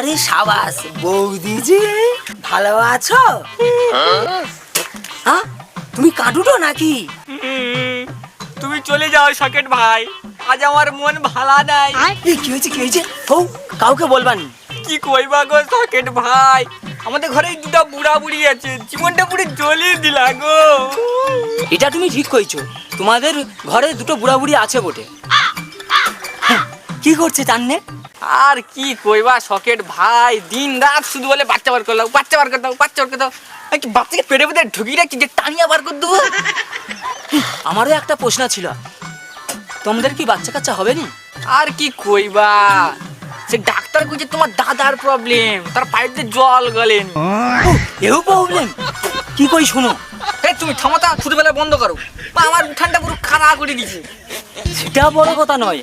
আরে সাবাস বৌদি যে, ভালো আছো? হ্যাঁ, তুমি কাঁদুটো নাকি? তুমি চলে যাও সকেট ভাই, আজ আমার মন ভালা নাই। এই কি হয়েছে কি হয়েছে? হৌ কাউকে বলবানি। কি কইবা গো সকেট ভাই, আমাদের ঘরে দুটা বুড়া বুড়ি আছে, জীবনটা পুরো জ্বলিয়ে দিলা গো। এটা তুমি ঠিক কইছো, তোমাদের ঘরে দুটো বুড়া বুড়ি আছে বটে। কি করছে জাননে? আর কি কইবা সকেট ভাই, দিন রাত শুধু বলে বাচ্চা বার করে দাও, বাচ্চা বার করে দাও, বাচ্চা বার করে দাও। এই কি বাচ্চাকে পেটে পেটে ঢুকিয়ে রাখছি যে টানিয়া বার করে দেবো? আমারও একটা প্রশ্ন ছিল, তোমাদের কি বাচ্চা কাচ্চা হবে নি? আর কি কইবা, সে ডাক্তার কইছে তোমার দাদার প্রবলেম, তার পাইপে জল গলেনি। এও প্রবলেম? কি কই শোনো। এই তুমি থামাতা, ছোটবেলায় বন্ধ করো, আমার উঠানটা পুরো খাড়া করে দিয়েছে। সেটা বড় কথা নয়,